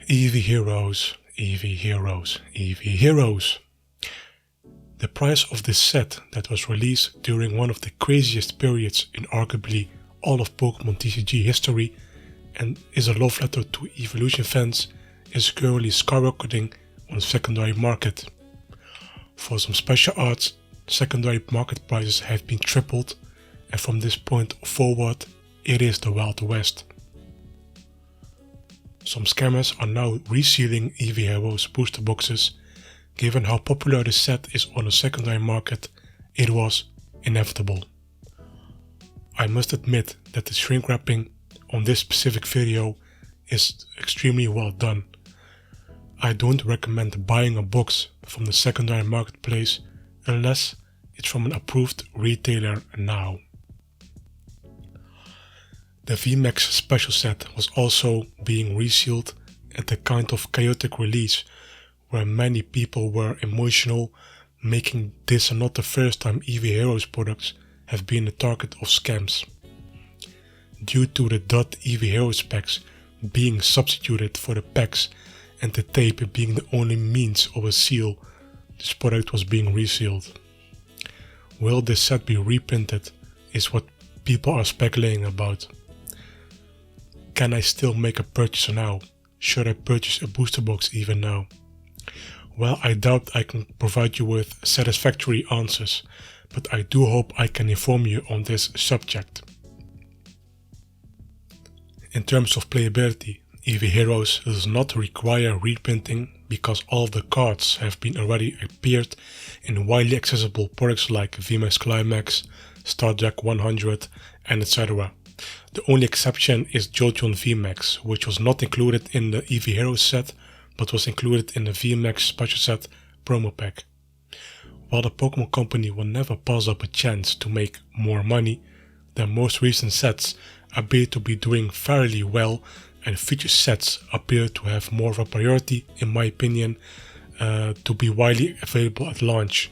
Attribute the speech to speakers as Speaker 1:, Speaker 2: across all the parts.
Speaker 1: Eevee Heroes, Eevee Heroes, Eevee Heroes. The price of this set that was released during one of the craziest periods in arguably all of Pokemon TCG history and is a love letter to Evolution fans is currently skyrocketing on the secondary market. For some special arts, secondary market prices have been tripled, and from this point forward it is the Wild West. Some scammers are now resealing Eevee Heroes booster boxes. Given how popular the set is on the secondary market, it was inevitable. I must admit that the shrink wrapping on this specific video is extremely well done. I don't recommend buying a box from the secondary marketplace unless it's from an approved retailer now. The VMAX special set was also being resealed at a kind of chaotic release where many people were emotional, making this not the first time Eevee Heroes products have been the target of scams. Due to the .Eevee Heroes packs being substituted for the packs and the tape being the only means of a seal, this product was being resealed. Will this set be reprinted is what people are speculating about. Can I still make a purchase now? Should I purchase a booster box even now? Well, I doubt I can provide you with satisfactory answers, but I do hope I can inform you on this subject. In terms of playability, Eevee Heroes does not require reprinting because all of the cards have been already appeared in widely accessible products like VMAX Climax, StarDrack 100 and etc. The only exception is Jolteon VMAX, which was not included in the Eevee Heroes set but was included in the VMAX special set promo pack. While the Pokemon Company will never pass up a chance to make more money, their most recent sets appear to be doing fairly well, and future sets appear to have more of a priority, in my opinion, to be widely available at launch.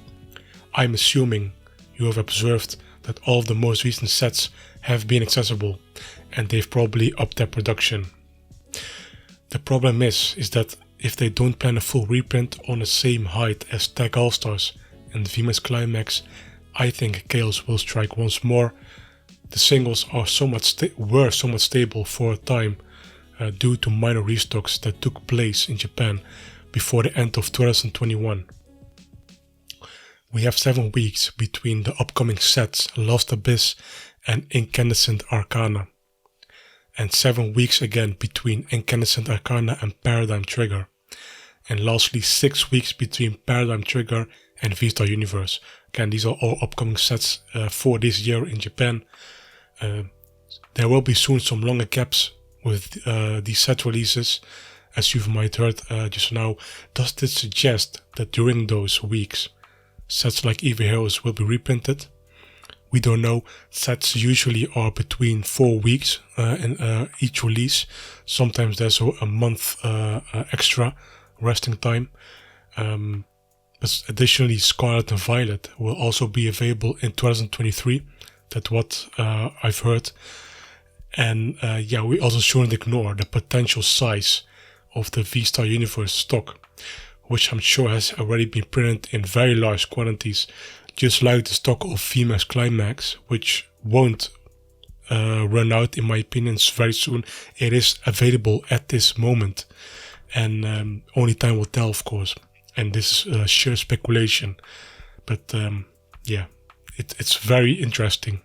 Speaker 1: I'm assuming you have observed that all of the most recent sets have been accessible, and they've probably upped their production. The problem is that if they don't plan a full reprint on the same height as Tag All-Stars and VMAX Climax, I think chaos will strike once more. The singles are were somewhat stable for a time due to minor restocks that took place in Japan before the end of 2021. We have 7 weeks between the upcoming sets Lost Abyss and Incandescent Arcana, and 7 weeks again between Incandescent Arcana and Paradigm Trigger, and lastly 6 weeks between Paradigm Trigger and V-Star Universe. Again, these are all upcoming sets for this year in Japan. There will be soon some longer gaps with these set releases, as you might heard just now. Does this suggest that during those weeks sets like Eevee Heroes will be reprinted? We don't know. Sets usually are between 4 weeks in each release. Sometimes there's a month extra resting time. But additionally, Scarlet and Violet will also be available in 2023. That's what I've heard. And yeah, we also shouldn't ignore the potential size of the V-Star Universe stock, which I'm sure has already been printed in very large quantities, just like the stock of VMAX Climax, which won't run out in my opinion very soon. It is available at this moment, and only time will tell, of course, and this is sheer speculation, but yeah, it's very interesting.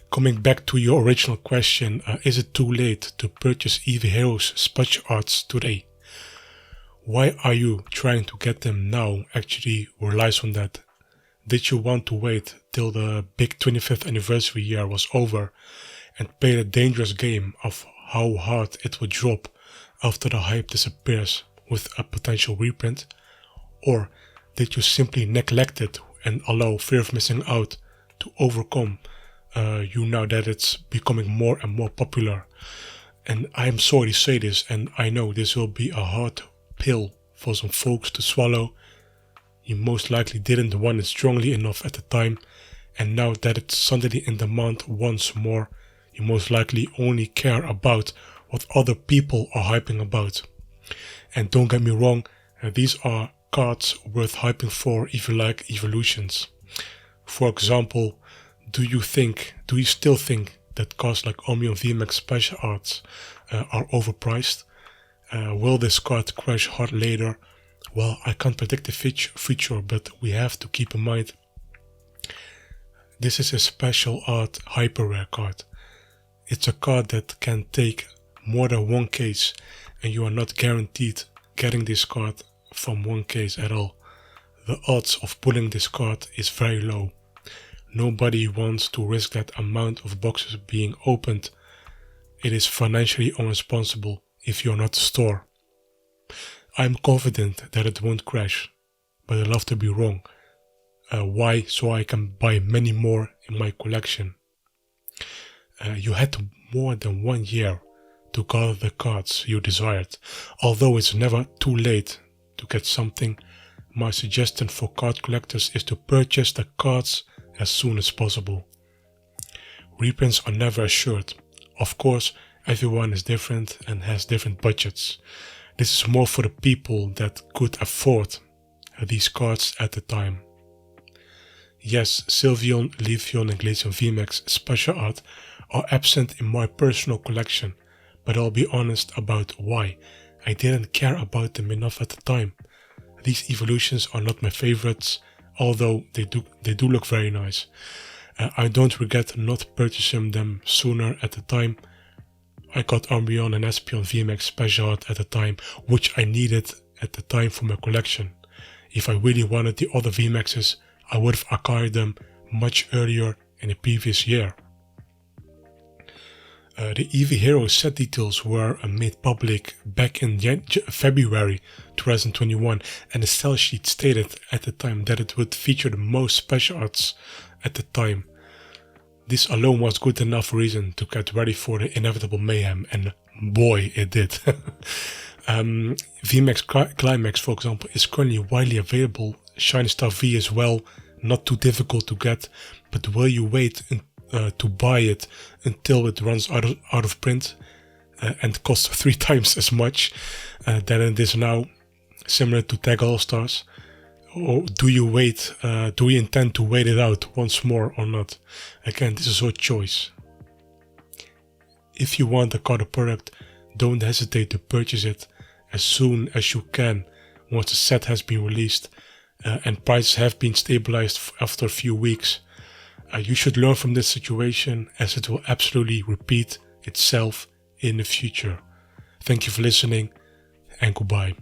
Speaker 1: Coming back to your original question, is it too late to purchase Eevee Heroes special arts today? Why are you trying to get them now actually relies on that. Did you want to wait till the big 25th anniversary year was over and play the dangerous game of how hard it would drop after the hype disappears with a potential reprint? Or did you simply neglect it and allow fear of missing out to overcome you now that it's becoming more and more popular? And I am sorry to say this, and I know this will be a hard pill for some folks to swallow. You most likely didn't want it strongly enough at the time, and now that it's suddenly in demand once more, you most likely only care about what other people are hyping about. And don't get me wrong, these are cards worth hyping for if you like evolutions. For example, do you still think that cards like Omnium VMAX Special Arts are overpriced? Will this card crash hard later? Well, I can't predict the future, but we have to keep in mind this is a special art hyper rare card. It's a card that can take more than one case, and you are not guaranteed getting this card from one case at all. The odds of pulling this card is very low. Nobody wants to risk that amount of boxes being opened. It is financially irresponsible if you're not the store. I'm confident that it won't crash, but I'd love to be wrong. Why? So I can buy many more in my collection. You had more than 1 year to gather the cards you desired. Although it's never too late to get something, my suggestion for card collectors is to purchase the cards as soon as possible. Reprints are never assured. Of course, everyone is different and has different budgets. This is more for the people that could afford these cards at the time. Yes, Sylveon, Leafeon and Glaceon VMAX Special Art are absent in my personal collection, but I'll be honest about why. I didn't care about them enough at the time. These evolutions are not my favorites, although they do look very nice. I don't regret not purchasing them sooner at the time. I got Umbreon and Espeon VMAX Special Art at the time, which I needed at the time for my collection. If I really wanted the other VMAXs, I would have acquired them much earlier in the previous year. The Eevee Hero set details were made public back in February 2021, and the sell sheet stated at the time that it would feature the most special arts at the time. This alone was good enough reason to get ready for the inevitable mayhem, and boy, it did. VMAX Climax, for example, is currently widely available. Shiny Star V as well, not too difficult to get, but will you wait to buy it until it runs out of print and costs 3 times as much than it is now, similar to Tag All Stars? Or do you wait? Do you intend to wait it out once more or not? Again, this is your choice. If you want a card or product, don't hesitate to purchase it as soon as you can once the set has been released and prices have been stabilized after a few weeks. You should learn from this situation, as it will absolutely repeat itself in the future. Thank you for listening, and goodbye.